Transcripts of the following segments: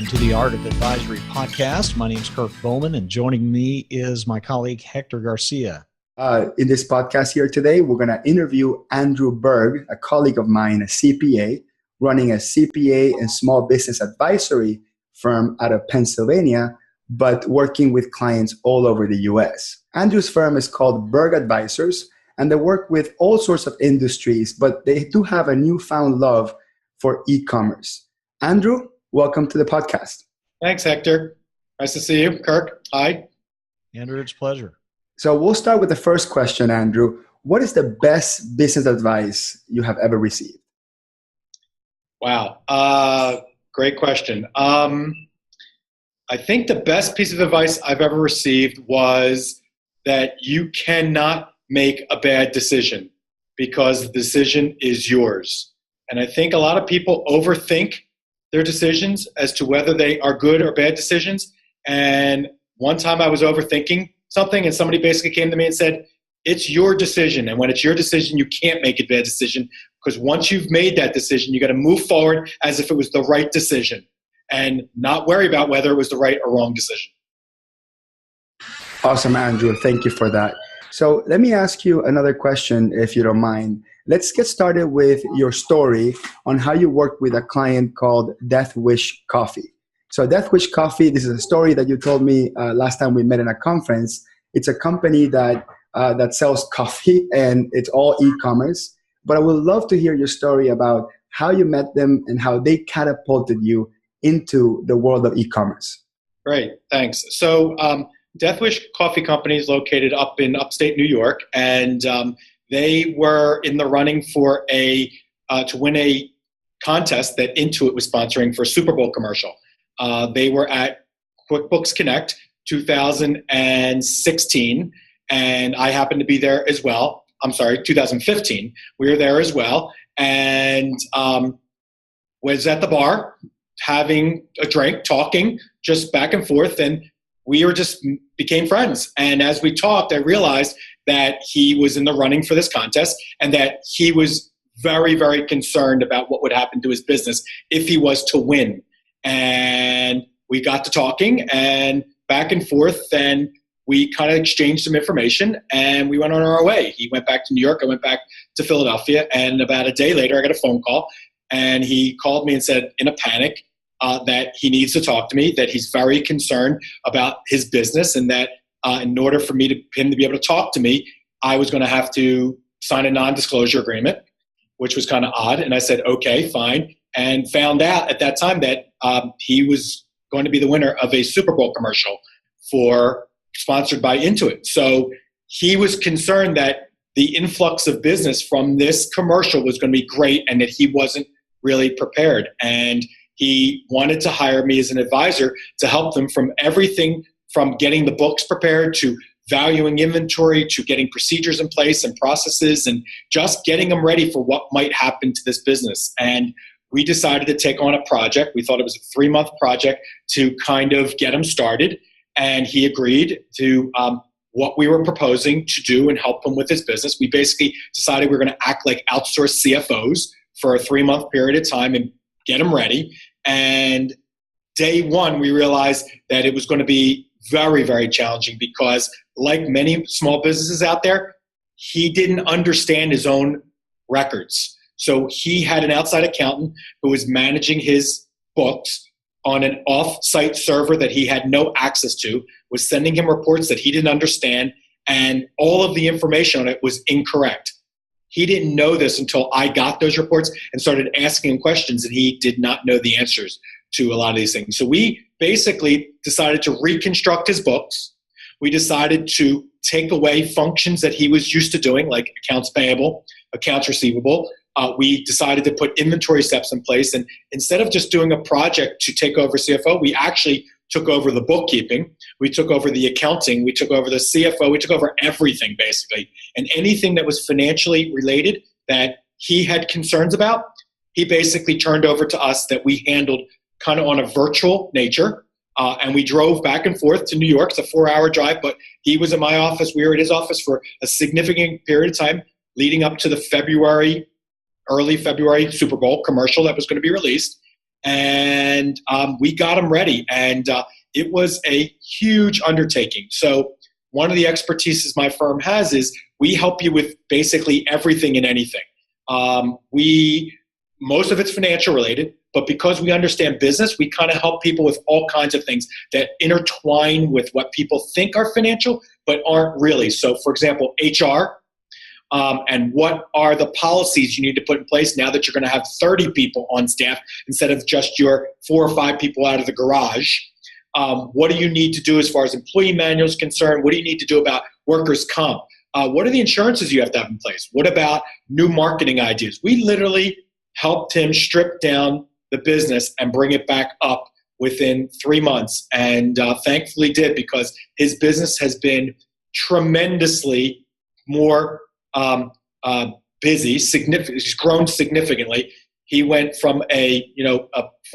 Welcome to the Art of Advisory podcast. My name is Kirk Bowman, and joining me is my colleague Hector Garcia. In this podcast here today, we're going to interview Andrew Berg, a colleague of mine, a CPA, running a CPA and small business advisory firm out of Pennsylvania, but working with clients all over the US. Andrew's firm is called Berg Advisors, and they work with all sorts of industries, but they do have a newfound love for e-commerce. Andrew, welcome to the podcast. Thanks, Hector. Nice to see you. Kirk, hi. Andrew, it's a pleasure. So we'll start with the first question, Andrew. What is the best business advice you have ever received? Wow. Great question. I think the best piece of advice I've ever received was that you cannot make a bad decision because the decision is yours. And I think a lot of people overthink their decisions as to whether they are good or bad decisions. And one time I was overthinking something and somebody basically came to me and said, it's your decision. And when it's your decision, you can't make a bad decision because once you've made that decision, you got to move forward as if it was the right decision and not worry about whether it was the right or wrong decision. Awesome, Andrew. Thank you for that. So let me ask you another question, if you don't mind. Let's get started with your story on how you worked with a client called Death Wish Coffee. So Death Wish Coffee, this is a story that you told me last time we met in a conference. It's a company that sells coffee, and it's all e-commerce. But I would love to hear your story about how you met them and how they catapulted you into the world of e-commerce. Great, thanks. So Death Wish Coffee Company is located up in upstate New York, and they were in the running for to win a contest that Intuit was sponsoring for a Super Bowl commercial. They were at QuickBooks Connect 2016, and I happened to be there as well. I'm sorry, 2015. We were there as well, and was at the bar having a drink, talking just back and forth, and we became friends. And as we talked, I realized that he was in the running for this contest and that he was very, very concerned about what would happen to his business if he was to win. And we got to talking and back and forth, and we kind of exchanged some information and we went on our way. He went back to New York, I went back to Philadelphia, and about a day later I got a phone call, and he called me and said in a panic that he needs to talk to me, that he's very concerned about his business, and that in order for him to be able to talk to me, I was going to have to sign a non-disclosure agreement, which was kind of odd. And I said, okay, fine. And found out at that time that he was going to be the winner of a Super Bowl commercial sponsored by Intuit. So he was concerned that the influx of business from this commercial was going to be great and that he wasn't really prepared. And he wanted to hire me as an advisor to help them from everything from getting the books prepared to valuing inventory to getting procedures in place and processes and just getting them ready for what might happen to this business. And we decided to take on a project. We thought it was a 3-month project to kind of get him started. And he agreed to what we were proposing to do and help him with his business. We basically decided we were going to act like outsourced CFOs for a 3-month period of time and get him ready. And day one, we realized that it was going to be very, very challenging because like many small businesses out there, he didn't understand his own records. So he had an outside accountant who was managing his books on an off-site server that he had no access to, was sending him reports that he didn't understand, and all of the information on it was incorrect. He didn't know this until I got those reports and started asking him questions, and he did not know the answers to a lot of these things. So we basically decided to reconstruct his books. We decided to take away functions that he was used to doing, like accounts payable, accounts receivable. We decided to put inventory steps in place. And instead of just doing a project to take over CFO, we actually took over the bookkeeping. We took over the accounting. We took over the CFO. We took over everything, basically. And anything that was financially related that he had concerns about, he basically turned over to us, that we handled kind of on a virtual nature. And we drove back and forth to New York. It's a 4-hour drive, but he was in my office. We were at his office for a significant period of time leading up to the early February Super Bowl commercial that was going to be released. and we got him ready. And it was a huge undertaking. So one of the expertises my firm has is we help you with basically everything and anything. Most of it's financial related, but because we understand business, we kind of help people with all kinds of things that intertwine with what people think are financial, but aren't really. So for example, HR, and what are the policies you need to put in place now that you're going to have 30 people on staff instead of just your 4 or 5 people out of the garage? What do you need to do as far as employee manuals concerned? What do you need to do about workers' comp? What are the insurances you have to have in place? What about new marketing ideas? We literally helped him strip down the business and bring it back up within 3 months, and thankfully did, because his business has been tremendously more busy. He's grown significantly. He went from a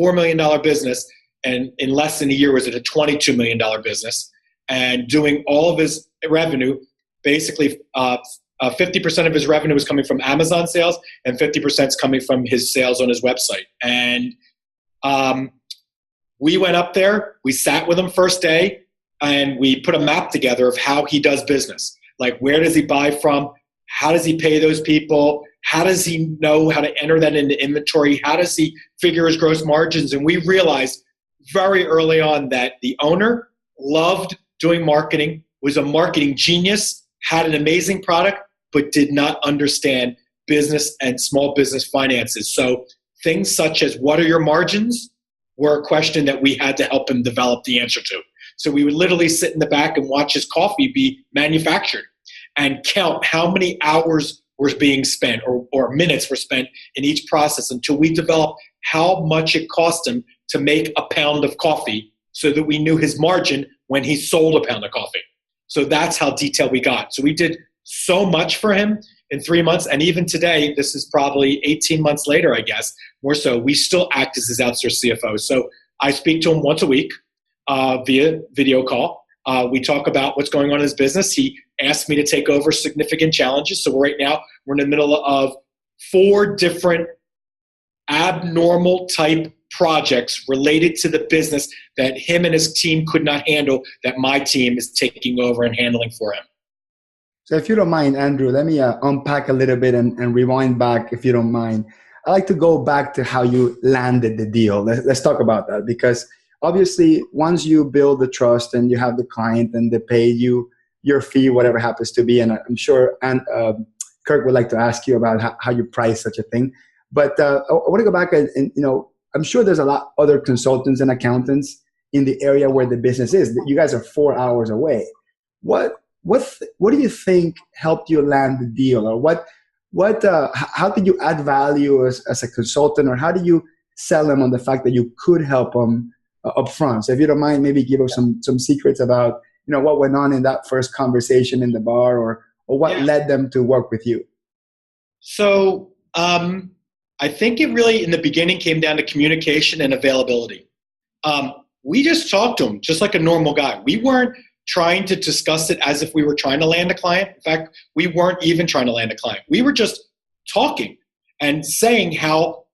$4 million business, and in less than a year was at a $22 million business, and doing all of his revenue. Basically, 50% of his revenue was coming from Amazon sales, and 50% is coming from his sales on his website. And we went up there, we sat with him first day, and we put a map together of how he does business. Like, where does he buy from? How does he pay those people? How does he know how to enter that into inventory? How does he figure his gross margins? And we realized very early on that the owner loved doing marketing, was a marketing genius, had an amazing product, but did not understand business and small business finances. So things such as what are your margins were a question that we had to help him develop the answer to. So we would literally sit in the back and watch his coffee be manufactured and count how many hours were being spent or minutes were spent in each process until we developed how much it cost him to make a pound of coffee, so that we knew his margin when he sold a pound of coffee. So that's how detailed we got. So we did so much for him in 3 months. And even today, this is probably 18 months later, I guess, more so, we still act as his outsourced CFO. So I speak to him once a week via video call. We talk about what's going on in his business. He asked me to take over significant challenges. So right now, we're in the middle of 4 different abnormal type projects related to the business that him and his team could not handle, that my team is taking over and handling for him. So if you don't mind, Andrew, let me unpack a little bit and rewind back, if you don't mind. I like to go back to how you landed the deal. Let's talk about that, because obviously once you build the trust and you have the client and they pay you your fee, whatever happens to be, and I'm sure Kirk would like to ask you about how you price such a thing. But I want to go back and I'm sure there's a lot other consultants and accountants in the area where the business is. You guys are 4 hours away. What do you think helped you land the deal, or how did you add value as a consultant, or how do you sell them on the fact that you could help them up front? So if you don't mind, maybe give us some secrets about what went on in that first conversation in the bar, or what led them to work with you. So I think it really, in the beginning, came down to communication and availability. We just talked to him just like a normal guy. We weren't trying to discuss it as if we were trying to land a client. In fact, we weren't even trying to land a client. We were just talking and saying how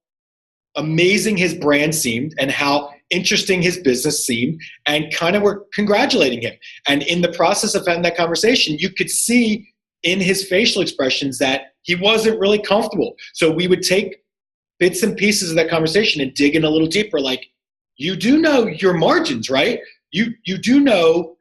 amazing his brand seemed and how interesting his business seemed, and kind of were congratulating him. And in the process of having that conversation, you could see in his facial expressions that he wasn't really comfortable. So we would take bits and pieces of that conversation and dig in a little deeper. Like, you do know your margins, right? You do know,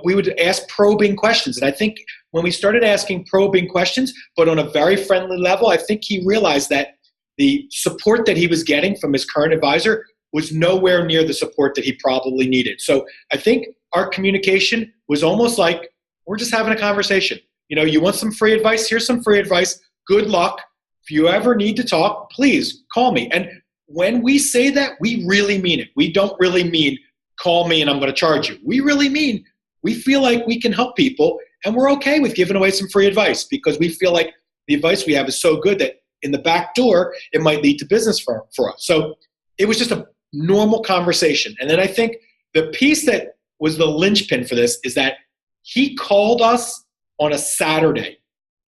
we would ask probing questions. And I think when we started asking probing questions, but on a very friendly level, I think he realized that the support that he was getting from his current advisor was nowhere near the support that he probably needed. So I think our communication was almost like, we're just having a conversation. You want some free advice? Here's some free advice. Good luck. If you ever need to talk, please call me. And when we say that, we really mean it. We don't really mean call me and I'm going to charge you. We really mean we feel like we can help people, and we're okay with giving away some free advice because we feel like the advice we have is so good that in the back door, it might lead to business for us. So it was just a normal conversation. And then I think the piece that was the linchpin for this is that he called us on a Saturday,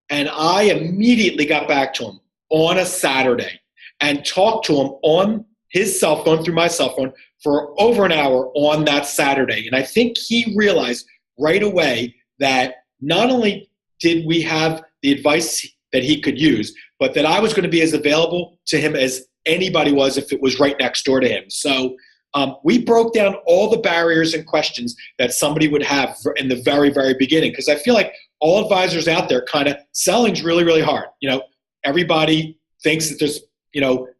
and I immediately got back to him on a Saturday and talked to him on his cell phone through my cell phone for over an hour on that Saturday. And I think he realized right away that not only did we have the advice that he could use, but that I was going to be as available to him as anybody was if it was right next door to him. So we broke down all the barriers and questions that somebody would have in the very, very beginning. Because I feel like all advisors out there kind of selling's really, really hard. Everybody thinks that there's,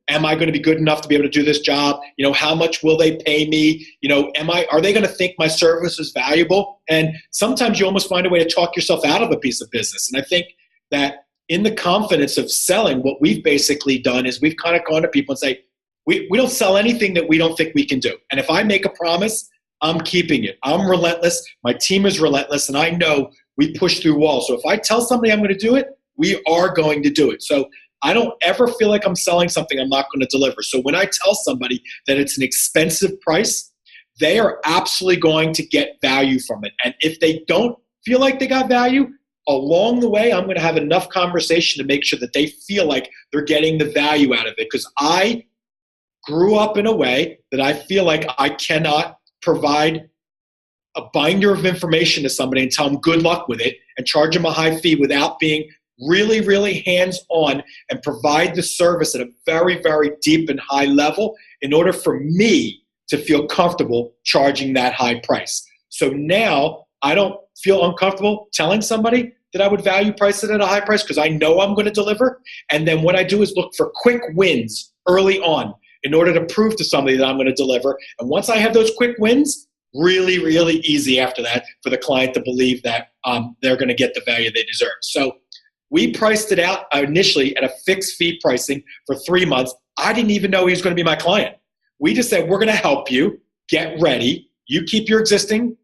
am I going to be good enough to be able to do this job? How much will they pay me? Are they going to think my service is valuable? And sometimes you almost find a way to talk yourself out of a piece of business. And I think that in the confidence of selling, what we've basically done is we've kind of gone to people and say, we don't sell anything that we don't think we can do. And if I make a promise, I'm keeping it. I'm relentless. My team is relentless. And I know we push through walls. So if I tell somebody I'm going to do it, we are going to do it. So I don't ever feel like I'm selling something I'm not going to deliver. So when I tell somebody that it's an expensive price, they are absolutely going to get value from it. And if they don't feel like they got value, along the way, I'm going to have enough conversation to make sure that they feel like they're getting the value out of it. Because I grew up in a way that I feel like I cannot provide a binder of information to somebody and tell them good luck with it and charge them a high fee without being really, really hands-on and provide the service at a very, very deep and high level in order for me to feel comfortable charging that high price. So now I don't feel uncomfortable telling somebody that I would value price it at a high price because I know I'm going to deliver. And then what I do is look for quick wins early on in order to prove to somebody that I'm going to deliver. And once I have those quick wins, really, really easy after that for the client to believe that they're going to get the value they deserve. So we priced it out initially at a fixed fee pricing for 3 months. I didn't even know he was going to be my client. We just said, we're going to help you. Get ready. You keep your existing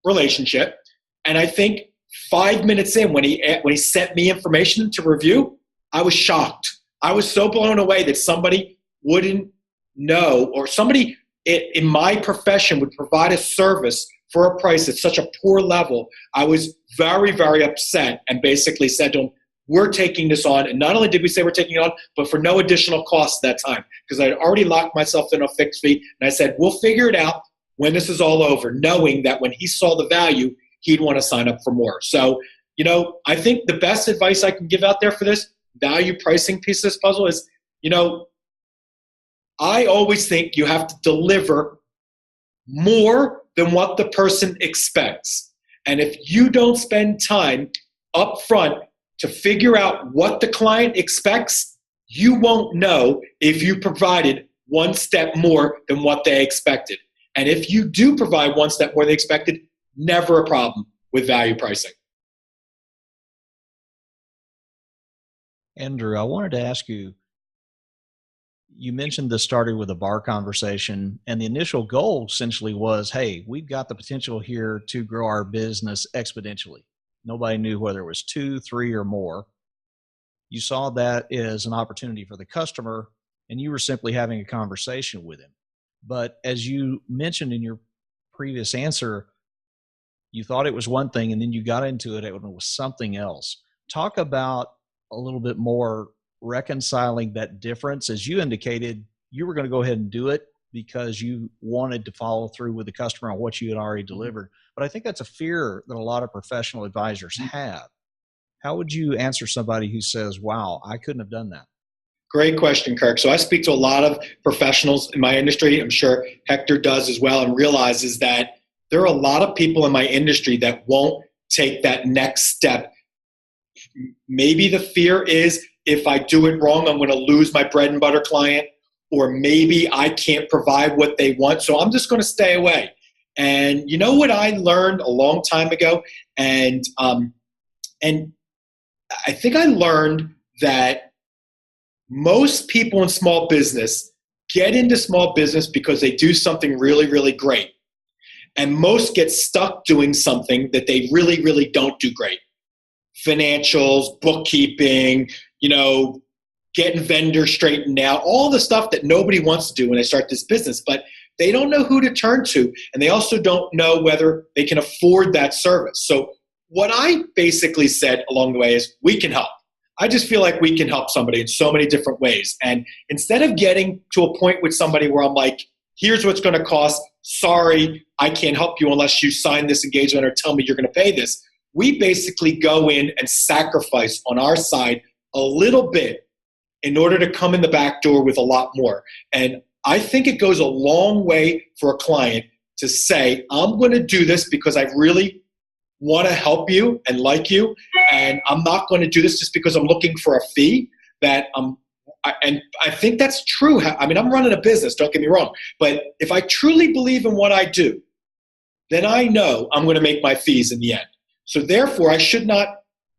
relationship. And I think 5 minutes in, when he sent me information to review, I was shocked. I was so blown away that somebody wouldn't know, or somebody in my profession would provide a service for a price at such a poor level. I was very, very upset and basically said to him, we're taking this on. And not only did we say we're taking it on, but for no additional cost at that time, because I had already locked myself in a fixed fee. And I said, we'll figure it out when this is all over, knowing that when he saw the value, he'd want to sign up for more. So, I think the best advice I can give out there for this value pricing piece of this puzzle is, I always think you have to deliver more than what the person expects. And if you don't spend time up front to figure out what the client expects, you won't know if you provided one step more than what they expected. And if you do provide one step more than expected, never a problem with value pricing. Andrew, I wanted to ask you, you mentioned this started with a bar conversation, and the initial goal essentially was, hey, we've got the potential here to grow our business exponentially. Nobody knew whether it was 2, 3, or more. You saw that as an opportunity for the customer, and you were simply having a conversation with him. But as you mentioned in your previous answer, you thought it was one thing, and then you got into it, it was something else. Talk about a little bit more reconciling that difference. As you indicated, you were going to go ahead and do it because you wanted to follow through with the customer on what you had already delivered. But I think that's a fear that a lot of professional advisors have. How would you answer somebody who says, wow, I couldn't have done that? Great question, Kirk. So I speak to a lot of professionals in my industry. I'm sure Hector does as well, and realizes that there are a lot of people in my industry that won't take that next step. Maybe the fear is, if I do it wrong, I'm going to lose my bread and butter client, or maybe I can't provide what they want, so I'm just going to stay away. And you know what I learned a long time ago? And I think I learned that most people in small business get into small business because they do something really, really great. And most get stuck doing something that they really, really don't do great. Financials, bookkeeping, getting vendors straightened out, all the stuff that nobody wants to do when they start this business, but they don't know who to turn to, and they also don't know whether they can afford that service. So what I basically said along the way is, we can help. I just feel like we can help somebody in so many different ways. And instead of getting to a point with somebody where I'm like, here's what's going to cost, sorry, I can't help you unless you sign this engagement or tell me you're going to pay this. We basically go in and sacrifice on our side a little bit in order to come in the back door with a lot more. And I think it goes a long way for a client to say, I'm going to do this because I really want to help you and like you, and I'm not going to do this just because I'm looking for a fee. And I think that's true. I mean, I'm running a business, don't get me wrong, but if I truly believe in what I do, then I know I'm going to make my fees in the end. So therefore, I should not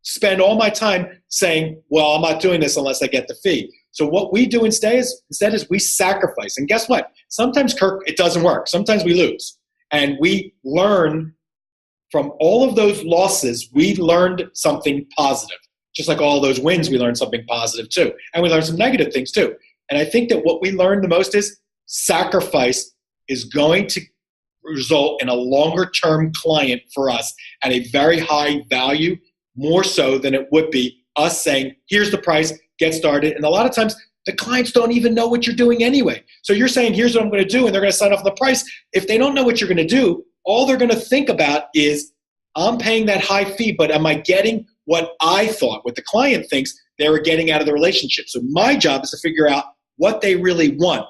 spend all my time saying, well, I'm not doing this unless I get the fee. So what we do instead is we sacrifice. And guess what? Sometimes, Kirk, it doesn't work. Sometimes we lose. And we learn from all of those losses, we learned something positive. Just like all those wins, we learned something positive too. And we learned some negative things too. And I think that what we learned the most is sacrifice is going to result in a longer term client for us at a very high value, more so than it would be us saying, here's the price, get started. And a lot of times the clients don't even know what you're doing anyway. So you're saying, here's what I'm going to do, and they're going to sign off on the price. If they don't know what you're going to do, all they're going to think about is, I'm paying that high fee, but am I getting what I thought, what the client thinks they were getting out of the relationship? So my job is to figure out what they really want,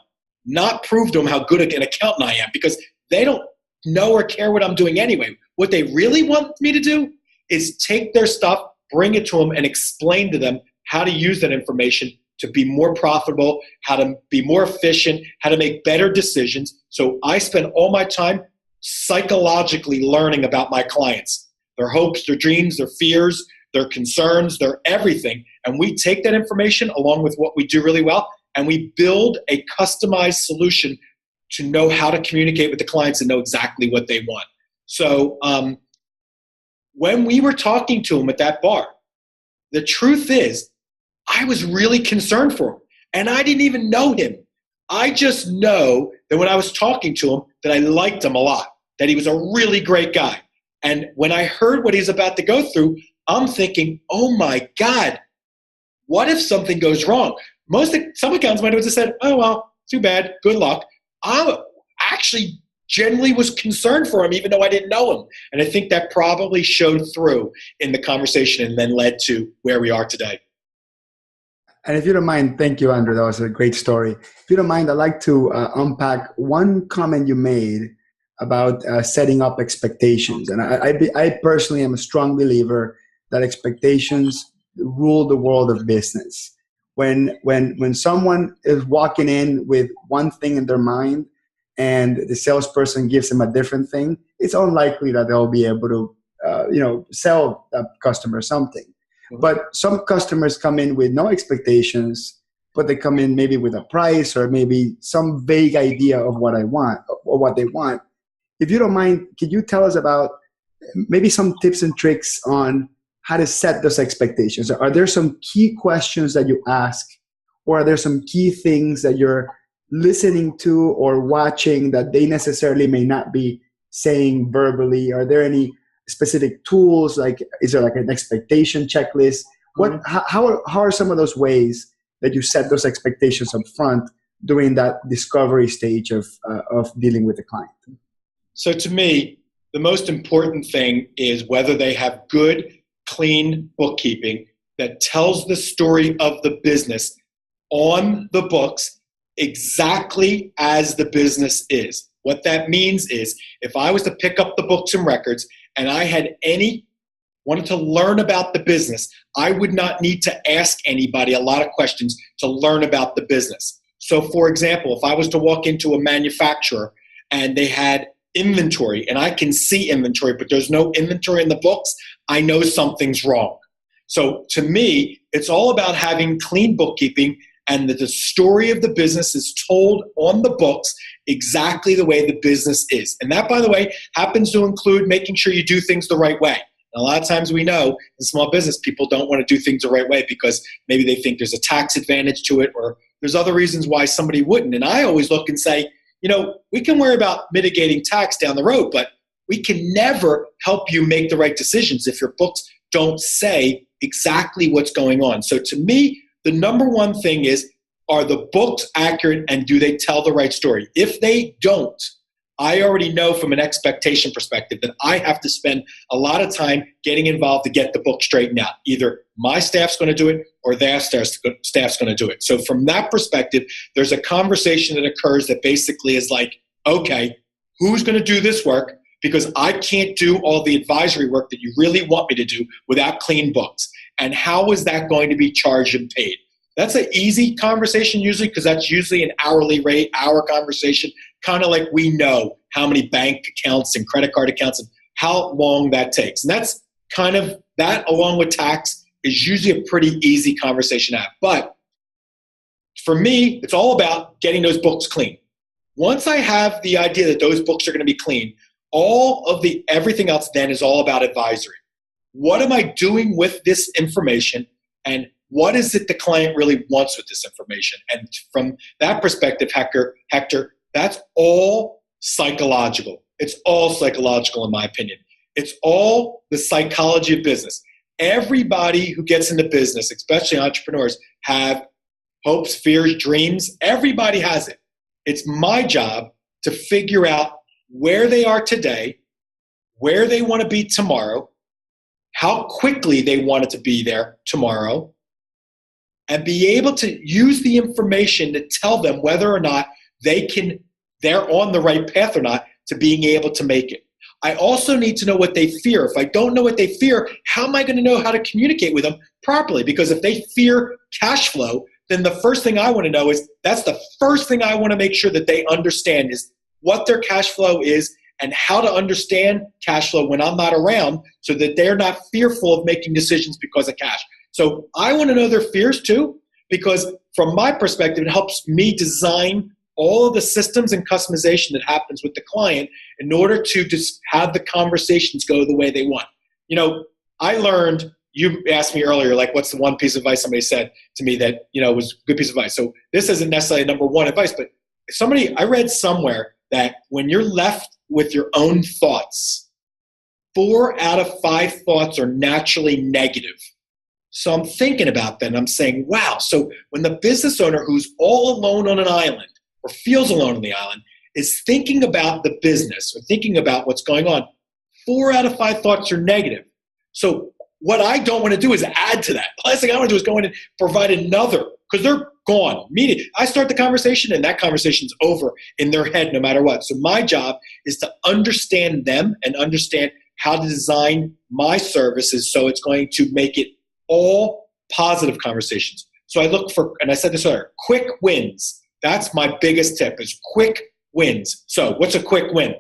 not prove to them how good an accountant I am, because they don't know or care what I'm doing anyway. What they really want me to do is take their stuff, bring it to them, and explain to them how to use that information to be more profitable, how to be more efficient, how to make better decisions. So I spend all my time psychologically learning about my clients, their hopes, their dreams, their fears, their concerns, their everything. And we take that information along with what we do really well, and we build a customized solution to know how to communicate with the clients and know exactly what they want. So when we were talking to him at that bar, the truth is, I was really concerned for him. And I didn't even know him. I just know that when I was talking to him, that I liked him a lot, that he was a really great guy. And when I heard what he's about to go through, I'm thinking, oh my God, what if something goes wrong? Some accountants might have just said, oh, well, too bad, good luck. I actually generally was concerned for him, even though I didn't know him. And I think that probably showed through in the conversation and then led to where we are today. And if you don't mind, thank you, Andrew. That was a great story. If you don't mind, I'd like to unpack one comment you made about setting up expectations. And I personally am a strong believer that expectations rule the world of business. When someone is walking in with one thing in their mind and the salesperson gives them a different thing, it's unlikely that they'll be able to sell that customer something. But some customers come in with no expectations, but they come in maybe with a price or maybe some vague idea of what I want or what they want. If you don't mind, could you tell us about maybe some tips and tricks on how to set those expectations? Are there some key questions that you ask, or are there some key things that you're listening to or watching that they necessarily may not be saying verbally? Are there any specific tools? Like, is there like an expectation checklist? How are some of those ways that you set those expectations up front during that discovery stage of dealing with the client? So to me, the most important thing is whether they have good, clean bookkeeping that tells the story of the business on the books exactly as the business is. What that means is, if I was to pick up the books and records and I wanted to learn about the business, I would not need to ask anybody a lot of questions to learn about the business. So for example, if I was to walk into a manufacturer and they had inventory and I can see inventory, but there's no inventory in the books, I know something's wrong. So to me, it's all about having clean bookkeeping and that the story of the business is told on the books exactly the way the business is. And that, by the way, happens to include making sure you do things the right way. And a lot of times we know in small business, people don't want to do things the right way because maybe they think there's a tax advantage to it, or there's other reasons why somebody wouldn't. And I always look and say, we can worry about mitigating tax down the road, but we can never help you make the right decisions if your books don't say exactly what's going on. So to me, the number one thing is, are the books accurate and do they tell the right story? If they don't, I already know from an expectation perspective that I have to spend a lot of time getting involved to get the book straightened out. Either my staff's going to do it or their staff's going to do it. So from that perspective, there's a conversation that occurs that basically is like, okay, who's going to do this work? Because I can't do all the advisory work that you really want me to do without clean books. And how is that going to be charged and paid? That's an easy conversation usually, because that's usually an hourly rate, hour conversation, kind of like we know how many bank accounts and credit card accounts and how long that takes. And that's kind of, that along with tax is usually a pretty easy conversation to have. But for me, it's all about getting those books clean. Once I have the idea that those books are going to be clean, everything else then is all about advisory. What am I doing with this information, and what is it the client really wants with this information? And from that perspective, Hector, that's all psychological. It's all psychological in my opinion. It's all the psychology of business. Everybody who gets into business, especially entrepreneurs, have hopes, fears, dreams. Everybody has it. It's my job to figure out where they are today, where they want to be tomorrow, how quickly they want it to be there tomorrow, and be able to use the information to tell them whether or not they're on the right path or not to being able to make it. I also need to know what they fear. If I don't know what they fear, how am I going to know how to communicate with them properly? Because if they fear cash flow, then the first thing I want to know is, that's the first thing I want to make sure that they understand is what their cash flow is and how to understand cash flow when I'm not around, so that they're not fearful of making decisions because of cash. So I want to know their fears too, because from my perspective, it helps me design all of the systems and customization that happens with the client in order to just have the conversations go the way they want. You know, I learned, you asked me earlier, like, what's the one piece of advice somebody said to me that, was a good piece of advice. So this isn't necessarily number one advice, but I read somewhere that when you're left with your own thoughts, 4 out of 5 thoughts are naturally negative. So I'm thinking about that and I'm saying, wow, so when the business owner who's all alone on an island or feels alone on the island is thinking about the business or thinking about what's going on, 4 out of 5 thoughts are negative. So what I don't want to do is add to that. The last thing I want to do is go in and provide another, because they're gone. Meaning, I start the conversation and that conversation's over in their head no matter what. So my job is to understand them and understand how to design my services so it's going to make it all positive conversations. So I look for, and I said this earlier, quick wins. That's my biggest tip, is quick wins. So what's a quick win?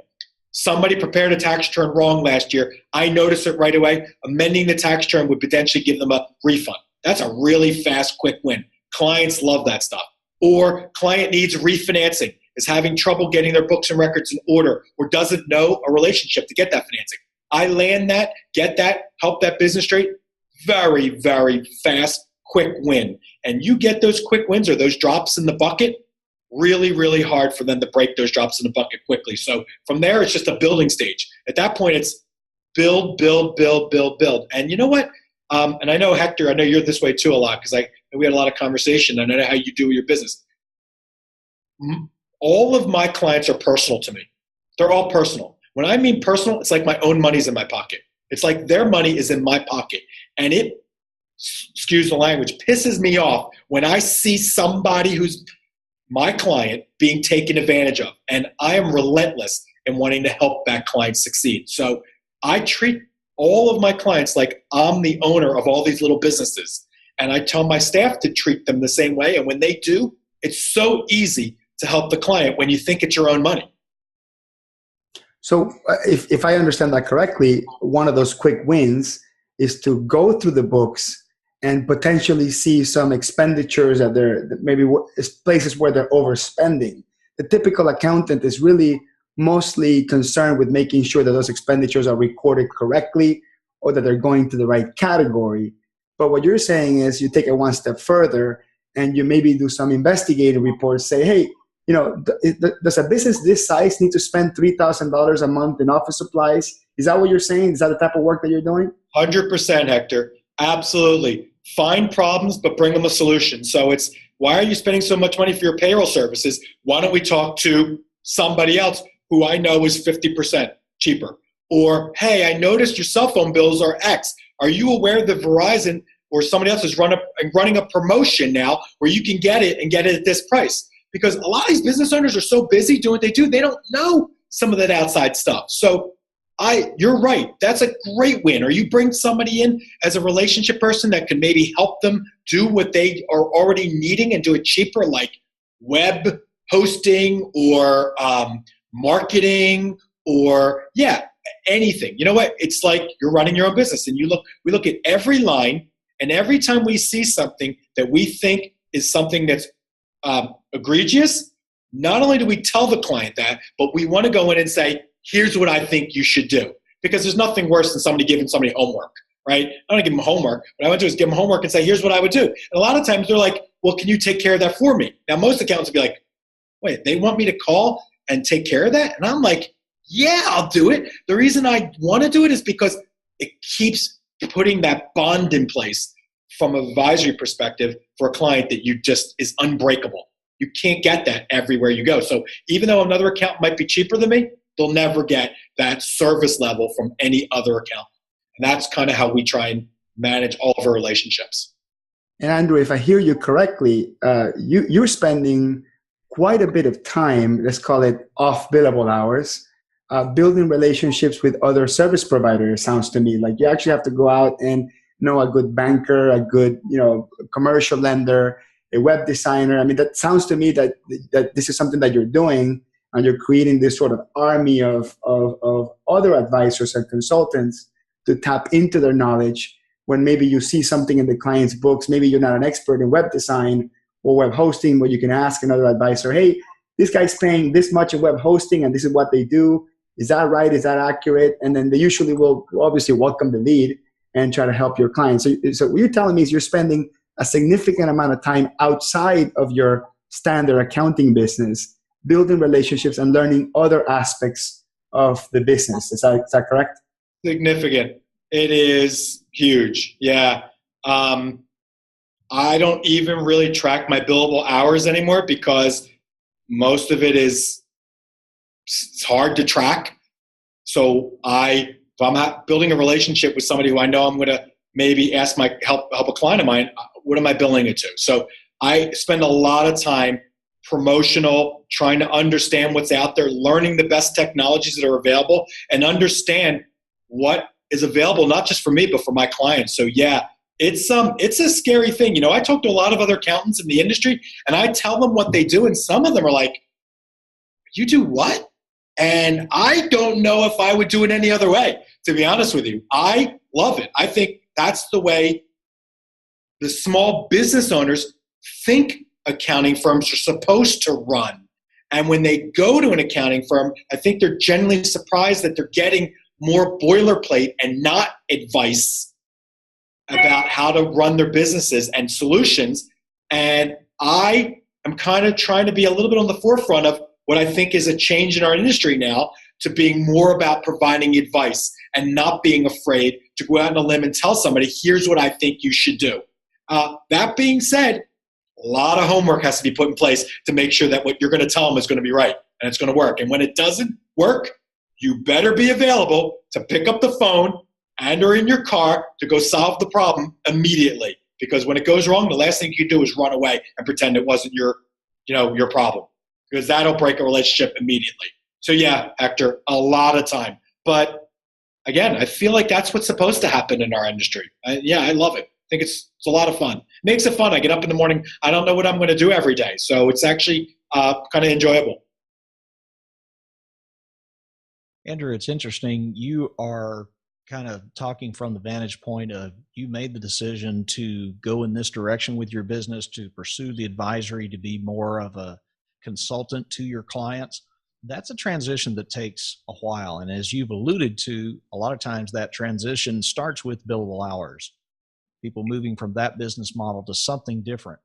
Somebody prepared a tax return wrong last year. I notice it right away. Amending the tax return would potentially give them a refund. That's a really fast, quick win. Clients love that stuff. Or client needs refinancing, is having trouble getting their books and records in order, or doesn't know a relationship to get that financing. I land that, get that, help that business straight. Very, very fast, quick win. And you get those quick wins or those drops in the bucket, really, really hard for them to break those drops in the bucket quickly. So from there, it's just a building stage. At that point, it's build, build, build, build, build. And you know what? And I know, Hector, I know you're this way too a lot, because we had a lot of conversation. I know how you do your business. All of my clients are personal to me. They're all personal. When I mean personal, it's like my own money's in my pocket. It's like their money is in my pocket. And it, excuse the language, pisses me off when I see somebody who's my client being taken advantage of. And I am relentless in wanting to help that client succeed. So I treat all of my clients like I'm the owner of all these little businesses. And I tell my staff to treat them the same way. And when they do, it's so easy to help the client when you think it's your own money. So if I understand that correctly, one of those quick wins is to go through the books and potentially see some expenditures that maybe places where they're overspending. The typical accountant is really mostly concerned with making sure that those expenditures are recorded correctly or that they're going to the right category. But what you're saying is you take it one step further and you maybe do some investigative reports, say, hey, does a business this size need to spend $3,000 a month in office supplies? Is that what you're saying? Is that the type of work that you're doing? 100%, Hector. Absolutely. Find problems, but bring them a solution. So it's, why are you spending so much money for your payroll services? Why don't we talk to somebody else who I know is 50% cheaper? Or, hey, I noticed your cell phone bills are X. Are you aware that Verizon or somebody else is running a promotion now where you can get it and get it at this price? Because a lot of these business owners are so busy doing what they do, they don't know some of that outside stuff. So you're right. That's a great win. Or you bring somebody in as a relationship person that can maybe help them do what they are already needing and do it cheaper, like web hosting or marketing or anything. You know what? It's like you're running your own business, and we look at every line, and every time we see something that we think is something that's egregious, not only do we tell the client that, but we want to go in and say, here's what I think you should do. Because there's nothing worse than somebody giving somebody homework, right? I don't give them homework. What I want to do is give them homework and say, here's what I would do. And a lot of times they're like, well, can you take care of that for me? Now, most accountants will be like, wait, they want me to call and take care of that? And I'm like, yeah, I'll do it. The reason I want to do it is because it keeps putting that bond in place from an advisory perspective for a client that you just is unbreakable. You can't get that everywhere you go. So even though another account might be cheaper than me, they'll never get that service level from any other account. And that's kind of how we try and manage all of our relationships. And Andrew, if I hear you correctly, you're spending quite a bit of time, let's call it off billable hours, building relationships with other service providers. Sounds to me like you actually have to go out and know a good banker, a good commercial lender, a web designer. I mean, that sounds to me that this is something that you're doing, and you're creating this sort of army of other advisors and consultants to tap into their knowledge when maybe you see something in the client's books. Maybe you're not an expert in web design or web hosting, but you can ask another advisor, hey, this guy's paying this much in web hosting and this is what they do. Is that right? Is that accurate? And then they usually will obviously welcome the lead and try to help your client. So what you're telling me is you're spending a significant amount of time outside of your standard accounting business, building relationships and learning other aspects of the business. Is that correct? Significant. It is huge. Yeah. I don't even really track my billable hours anymore because most of it is it's hard to track. So if I'm not building a relationship with somebody who I know I'm going to maybe ask my help a client of mine, what am I billing it to? So I spend a lot of time promotional, trying to understand what's out there, learning the best technologies that are available, and understand what is available, not just for me, but for my clients. So yeah, it's a scary thing. I talk to a lot of other accountants in the industry, and I tell them what they do, and some of them are like, you do what? And I don't know if I would do it any other way, to be honest with you. I love it. I think that's the way the small business owners think accounting firms are supposed to run. And when they go to an accounting firm, I think they're generally surprised that they're getting more boilerplate and not advice about how to run their businesses and solutions. And I am kind of trying to be a little bit on the forefront of what I think is a change in our industry now to being more about providing advice and not being afraid to go out on a limb and tell somebody, here's what I think you should do. That being said, a lot of homework has to be put in place to make sure that what you're going to tell them is going to be right and it's going to work. And when it doesn't work, you better be available to pick up the phone and or in your car to go solve the problem immediately. Because when it goes wrong, the last thing you do is run away and pretend it wasn't your problem, because that'll break a relationship immediately. So yeah, Hector, a lot of time. But again, I feel like that's what's supposed to happen in our industry. I love it. I think it's a lot of fun. Makes it fun. I get up in the morning. I don't know what I'm going to do every day. So it's actually kind of enjoyable. Andrew, it's interesting. You are kind of talking from the vantage point of you made the decision to go in this direction with your business, to pursue the advisory, to be more of a consultant to your clients. That's a transition that takes a while. And as you've alluded to, a lot of times that transition starts with billable hours, people moving from that business model to something different.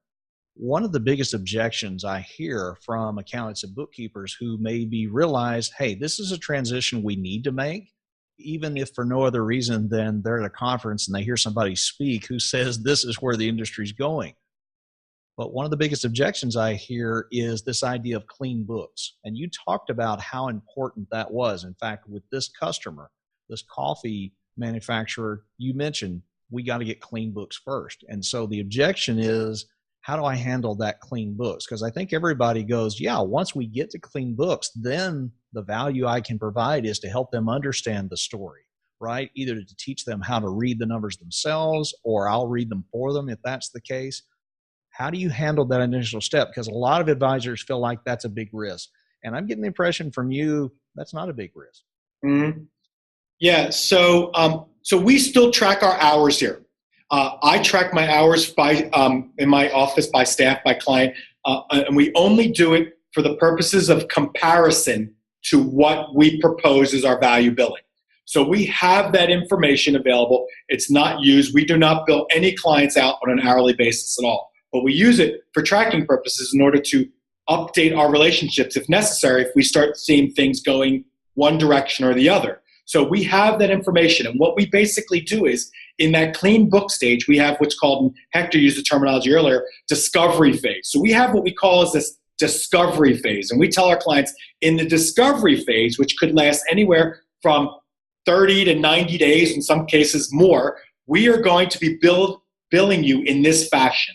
One of the biggest objections I hear from accountants and bookkeepers who maybe realize, hey, this is a transition we need to make, even if for no other reason than they're at a conference and they hear somebody speak who says this is where the industry's going. But one of the biggest objections I hear is this idea of clean books. And you talked about how important that was. In fact, with this customer, this coffee manufacturer, you mentioned we got to get clean books first. And so the objection is, how do I handle that clean books? Because I think everybody goes, yeah, once we get to clean books, then the value I can provide is to help them understand the story, right? Either to teach them how to read the numbers themselves, or I'll read them for them if that's the case. How do you handle that initial step? Because a lot of advisors feel like that's a big risk. And I'm getting the impression from you that's not a big risk. Mm-hmm. Yeah, so we still track our hours here. I track my hours by in my office, by staff, by client, and we only do it for the purposes of comparison to what we propose as our value billing. So we have that information available. It's not used. We do not bill any clients out on an hourly basis at all. But we use it for tracking purposes in order to update our relationships if necessary, if we start seeing things going one direction or the other. So we have that information. And what we basically do is, in that clean book stage, we have what's called, and Hector used the terminology earlier, discovery phase. So we have what we call as this discovery phase. And we tell our clients in the discovery phase, which could last anywhere from 30 to 90 days, in some cases more, we are going to be billing you in this fashion.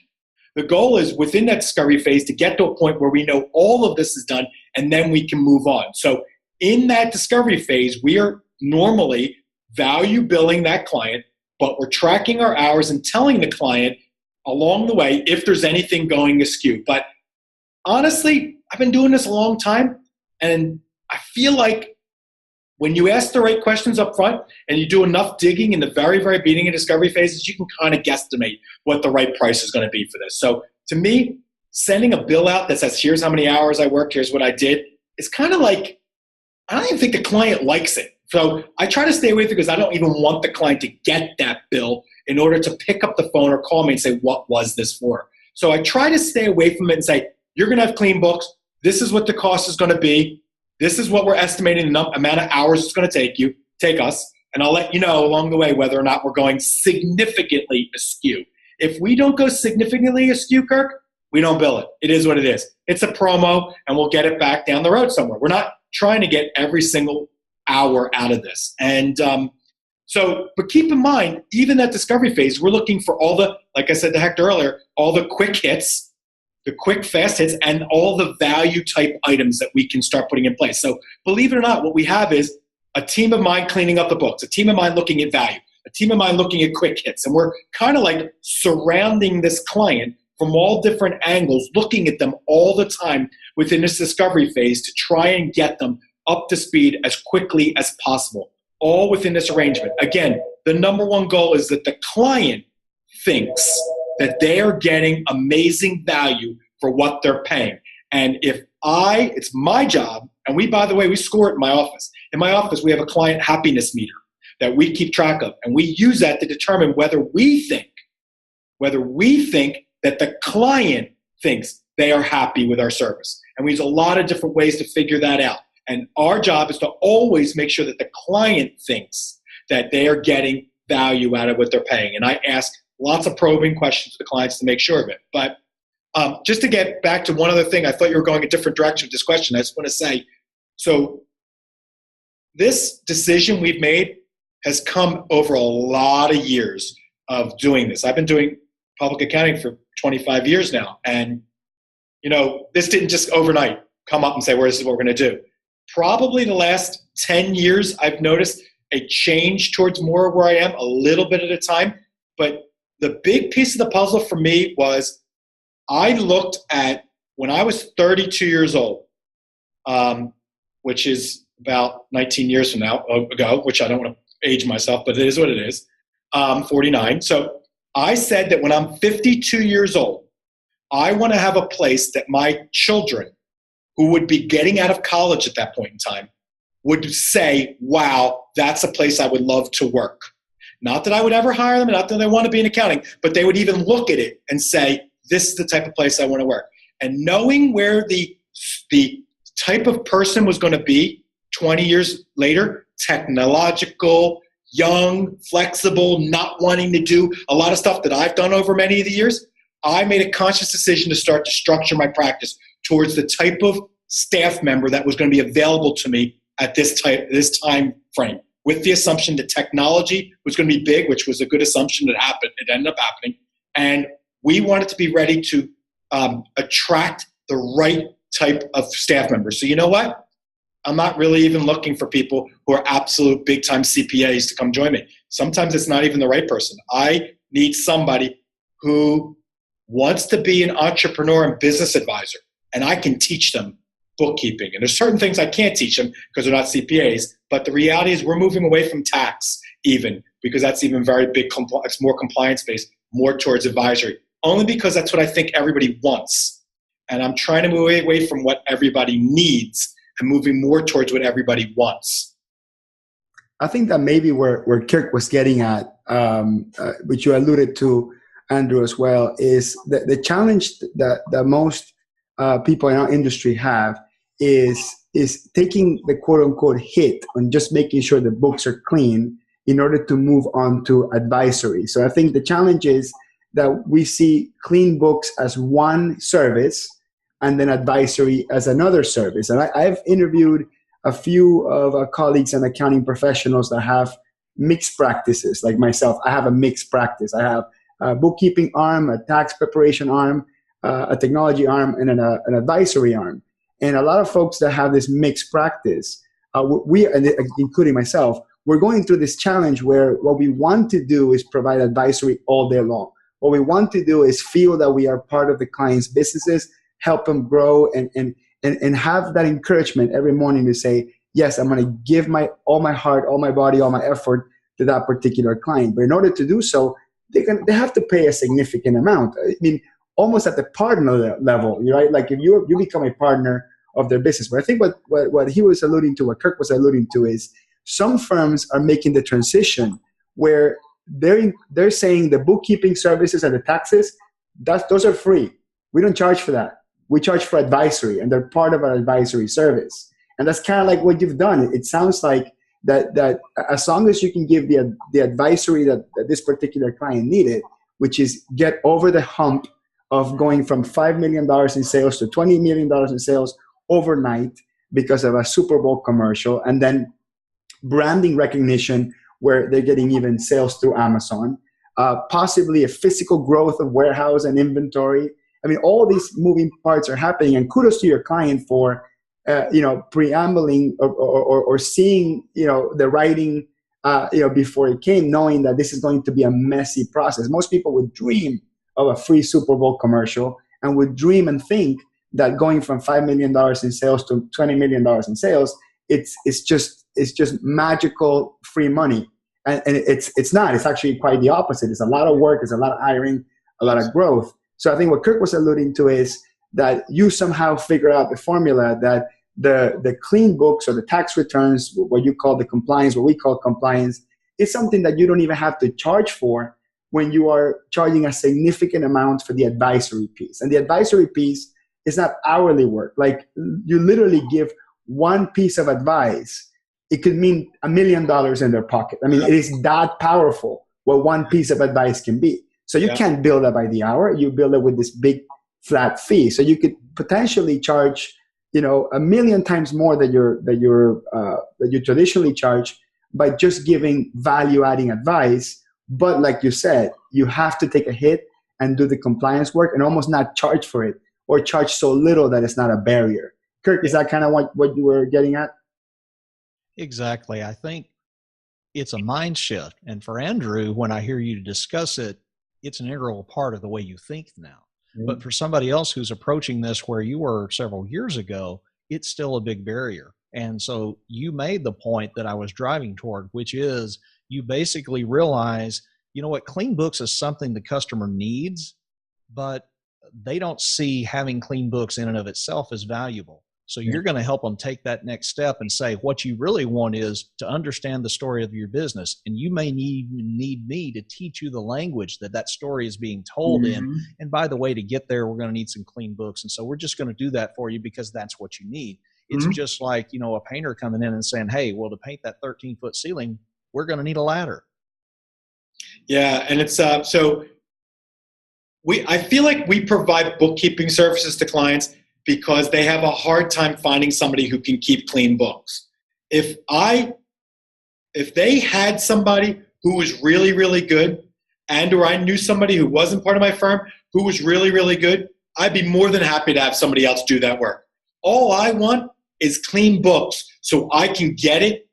The goal is within that discovery phase to get to a point where we know all of this is done, and then we can move on. So in that discovery phase, we are normally value billing that client, but we're tracking our hours and telling the client along the way if there's anything going askew. But honestly, I've been doing this a long time, and I feel like when you ask the right questions up front and you do enough digging in the very, very beginning of discovery phases, you can kind of guesstimate what the right price is going to be for this. So to me, sending a bill out that says, here's how many hours I worked, here's what I did, is kind of like, I don't even think the client likes it. So I try to stay away from it because I don't even want the client to get that bill in order to pick up the phone or call me and say, what was this for? So I try to stay away from it and say, you're going to have clean books. This is what the cost is going to be. This is what we're estimating the amount of hours it's going to take us, and I'll let you know along the way whether or not we're going significantly askew. If we don't go significantly askew, Kirk, we don't bill it. It is what it is. It's a promo, and we'll get it back down the road somewhere. We're not trying to get every single hour out of this. And but keep in mind, even that discovery phase, we're looking for all the, like I said to Hector earlier, all the quick hits, the quick, fast hits, and all the value type items that we can start putting in place. So believe it or not, what we have is a team of mine cleaning up the books, a team of mine looking at value, a team of mine looking at quick hits. And we're kind of like surrounding this client from all different angles, looking at them all the time within this discovery phase to try and get them up to speed as quickly as possible, all within this arrangement. Again, the number one goal is that the client thinks that they are getting amazing value for what they're paying. And it's my job, and by the way, we score it in my office. In my office, we have a client happiness meter that we keep track of, and we use that to determine whether we think that the client thinks they are happy with our service. And we use a lot of different ways to figure that out. And our job is to always make sure that the client thinks that they are getting value out of what they're paying. And I ask lots of probing questions to the clients to make sure of it. But just to get back to one other thing, I thought you were going a different direction with this question. I just want to say, so this decision we've made has come over a lot of years of doing this. I've been doing public accounting for 25 years now. And, this didn't just overnight come up and say, well, this is what we're going to do. Probably the last 10 years, I've noticed a change towards more where I am, a little bit at a time. But the big piece of the puzzle for me was I looked at when I was 32 years old, which is about 19 years from now ago, which I don't want to age myself, but it is what it is, 49. So I said that when I'm 52 years old, I want to have a place that my children, who would be getting out of college at that point in time, would say, wow, that's a place I would love to work. Not that I would ever hire them, not that they want to be in accounting, but they would even look at it and say, this is the type of place I want to work. And knowing where the type of person was going to be 20 years later technological, young, flexible, not wanting to do a lot of stuff that I've done over many of the years, I made a conscious decision to start to structure my practice towards the type of staff member that was going to be available to me at this time frame, with the assumption that technology was going to be big, which was a good assumption. It happened. It ended up happening. And we wanted to be ready to attract the right type of staff members. So you know what? I'm not really even looking for people who are absolute big-time CPAs to come join me. Sometimes it's not even the right person. I need somebody who wants to be an entrepreneur and business advisor, and I can teach them bookkeeping. And there's certain things I can't teach them because they're not CPAs, but the reality is we're moving away from tax even, because that's even very big, it's more compliance-based, more towards advisory, only because that's what I think everybody wants. And I'm trying to move away from what everybody needs and moving more towards what everybody wants. I think that maybe where Kirk was getting at, which you alluded to, Andrew, as well, is the challenge that most people in our industry have is taking the quote unquote hit on just making sure the books are clean in order to move on to advisory. So I think the challenge is that we see clean books as one service and then advisory as another service. And I've interviewed a few of our colleagues and accounting professionals that have mixed practices, like myself. I have a mixed practice. I have a bookkeeping arm, a tax preparation arm, a technology arm, and an advisory arm. And a lot of folks that have this mixed practice, including myself, we're going through this challenge where what we want to do is provide advisory all day long. What we want to do is feel that we are part of the client's businesses, help them grow, and have that encouragement every morning to say, yes, I'm going to give all my heart, all my body, all my effort to that particular client. But in order to do so, they have to pay a significant amount. I mean, almost at the partner level, right? Like if you become a partner of their business. But I think what he was alluding to, what Kirk was alluding to, is some firms are making the transition where they're saying the bookkeeping services and the taxes, those are free. We don't charge for that. We charge for advisory, and they're part of our advisory service. And that's kind of like what you've done. It sounds like that as long as you can give the advisory that this particular client needed, which is get over the hump of going from $5 million in sales to $20 million in sales overnight because of a Super Bowl commercial, and then branding recognition where they're getting even sales through Amazon, possibly a physical growth of warehouse and inventory. I mean, all these moving parts are happening, and kudos to your client for preambling or seeing the writing before it came, knowing that this is going to be a messy process. Most people would dream of a free Super Bowl commercial and would dream and think that going from $5 million in sales to $20 million in sales, it's just magical free money. And it's not. It's actually quite the opposite. It's a lot of work. It's a lot of hiring, a lot of growth. So I think what Kirk was alluding to is that you somehow figure out the formula that the clean books or the tax returns, what you call the compliance, what we call compliance, is something that you don't even have to charge for when you are charging a significant amount for the advisory piece. And the advisory piece is not hourly work. Like you literally give one piece of advice, it could mean $1 million in their pocket. I mean, it is that powerful what one piece of advice can be. So you can't bill that by the hour. You bill it with this big flat fee. So you could potentially charge, 1 million times more that you traditionally charge by just giving value-adding advice. But like you said, you have to take a hit and do the compliance work and almost not charge for it, or charge so little that it's not a barrier. Kirk, is that kind of what you were getting at? Exactly. I think it's a mind shift. And for Andrew, when I hear you discuss it, it's an integral part of the way you think now. Mm-hmm. But for somebody else who's approaching this where you were several years ago, it's still a big barrier. And so you made the point that I was driving toward, which is you basically realize, clean books is something the customer needs, but they don't see having clean books in and of itself as valuable. So you're going to help them take that next step and say, what you really want is to understand the story of your business. And you may need me to teach you the language that story is being told in. And by the way, to get there, we're going to need some clean books. And so we're just going to do that for you because that's what you need. It's Mhm. just like, a painter coming in and saying, hey, well, to paint that 13-foot ceiling, we're going to need a ladder. Yeah, and it's so I feel like we provide bookkeeping services to clients because they have a hard time finding somebody who can keep clean books. If they had somebody who was really, really good, and or I knew somebody who wasn't part of my firm who was really, really good, I'd be more than happy to have somebody else do that work. All I want is clean books so I can get it,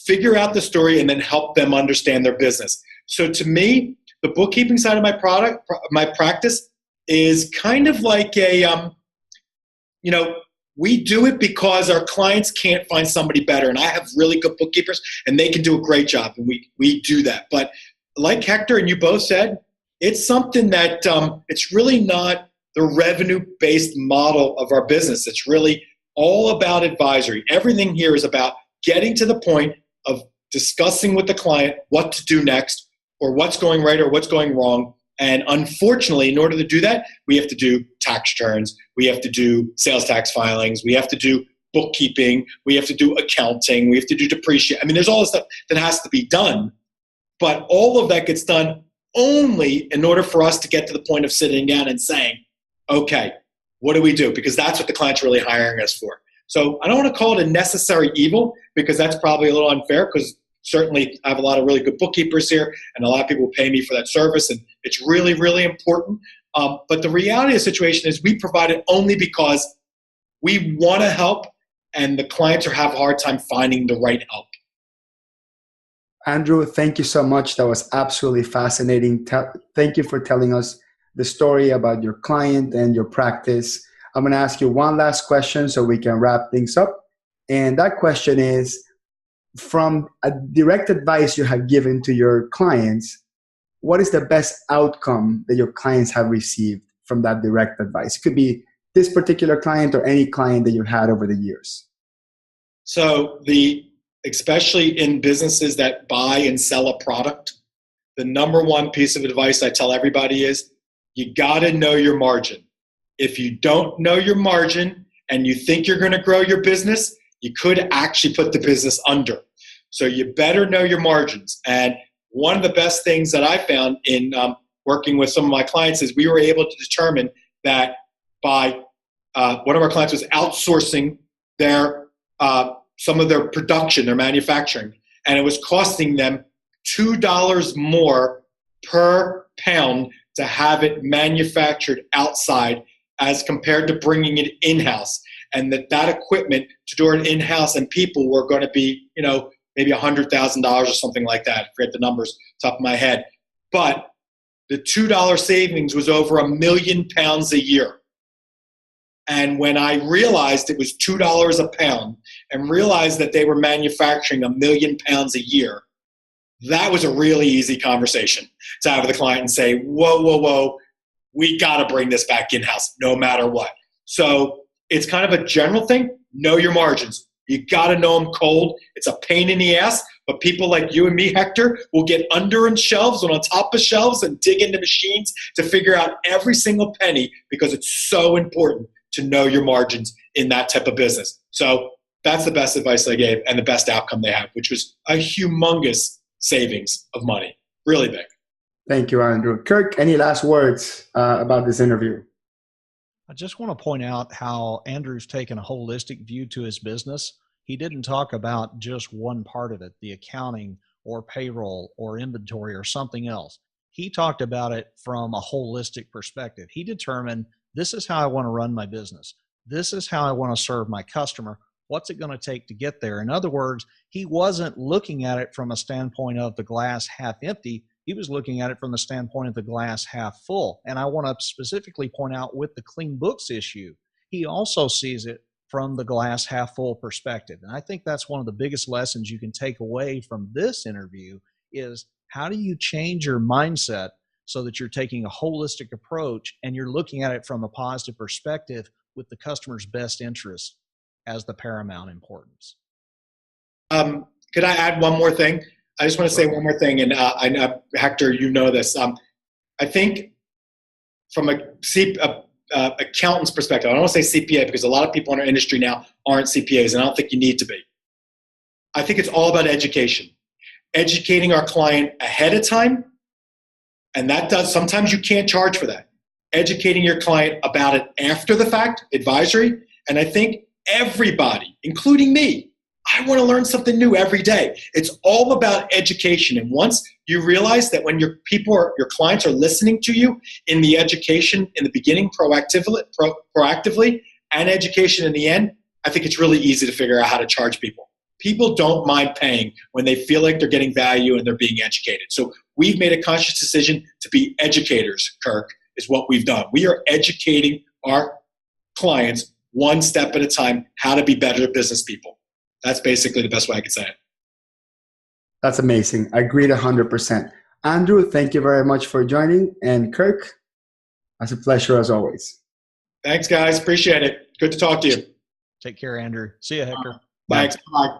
figure out the story, and then help them understand their business. So to me, the bookkeeping side of my practice is kind of like we do it because our clients can't find somebody better. And I have really good bookkeepers and they can do a great job. And we do that. But like Hector and you both said, it's something that it's really not the revenue-based model of our business. It's really all about advisory. Everything here is about getting to the point of discussing with the client what to do next, or what's going right or what's going wrong. And unfortunately, in order to do that, we have to do tax returns, we have to do sales tax filings, we have to do bookkeeping, we have to do accounting, we have to do depreciation. I mean, there's all this stuff that has to be done. But all of that gets done only in order for us to get to the point of sitting down and saying, okay, what do we do? Because that's what the client's really hiring us for. So I don't want to call it a necessary evil, because that's probably a little unfair, because certainly I have a lot of really good bookkeepers here, and a lot of people pay me for that service, and it's really, really important. But the reality of the situation is we provide it only because we want to help, and the clients have a hard time finding the right help. Andrew, thank you so much. That was absolutely fascinating. Thank you for telling us the story about your client and your practice. I'm going to ask you one last question so we can wrap things up. And that question is, from a direct advice you have given to your clients, what is the best outcome that your clients have received from that direct advice? It could be this particular client or any client that you had over the years. So especially in businesses that buy and sell a product, the number one piece of advice I tell everybody is you got to know your margin. If you don't know your margin and you think you're going to grow your business, you could actually put the business under. So you better know your margins. And one of the best things that I found in working with some of my clients is we were able to determine that by one of our clients was outsourcing their some of their production, their manufacturing, and it was costing them $2 more per pound to have it manufactured outside as compared to bringing it in-house. And that equipment to do it in-house and people were going to be, maybe $100,000 or something like that. I forget the numbers top of my head. But the $2 savings was over 1 million pounds a year. And when I realized it was $2 a pound and realized that they were manufacturing 1 million pounds a year, that was a really easy conversation to have with the client and say, whoa, we got to bring this back in-house no matter what. So it's kind of a general thing. Know your margins. You got to know them cold. It's a pain in the ass, but people like you and me, Hector, will get under in shelves and on top of shelves and dig into machines to figure out every single penny, because it's so important to know your margins in that type of business. So that's the best advice I gave and the best outcome they have, which was a humongous savings of money. Really big. Thank you, Andrew. Kirk, any last words about this interview? I just want to point out how Andrew's taken a holistic view to his business. He didn't talk about just one part of it, the accounting or payroll or inventory or something else. He talked about it from a holistic perspective. He determined, this is how I want to run my business. This is how I want to serve my customer. What's it going to take to get there? In other words, he wasn't looking at it from a standpoint of the glass half empty. He was looking at it from the standpoint of the glass half full. And I want to specifically point out with the clean books issue, he also sees it from the glass half full perspective. And I think that's one of the biggest lessons you can take away from this interview is, how do you change your mindset so that you're taking a holistic approach and you're looking at it from a positive perspective with the customer's best interest as the paramount importance. Could I add one more thing? I just want to say one more thing, and I know, Hector, you know this. I think from a accountant's perspective, I don't want to say CPA because a lot of people in our industry now aren't CPAs, and I don't think you need to be. I think it's all about education. Educating our client ahead of time, and that does, sometimes you can't charge for that. Educating your client about it after the fact, advisory, and I think everybody, including me, I want to learn something new every day. It's all about education. And once you realize that when your clients are listening to you in the education in the beginning, proactively, and education in the end, I think it's really easy to figure out how to charge people. People don't mind paying when they feel like they're getting value and they're being educated. So we've made a conscious decision to be educators, Kirk, is what we've done. We are educating our clients one step at a time how to be better business people. That's basically the best way I could say it. That's amazing. I agree 100%. Andrew, thank you very much for joining. And Kirk, it's a pleasure as always. Thanks, guys. Appreciate it. Good to talk to you. Take care, Andrew. See you, Hector. Thanks. Bye.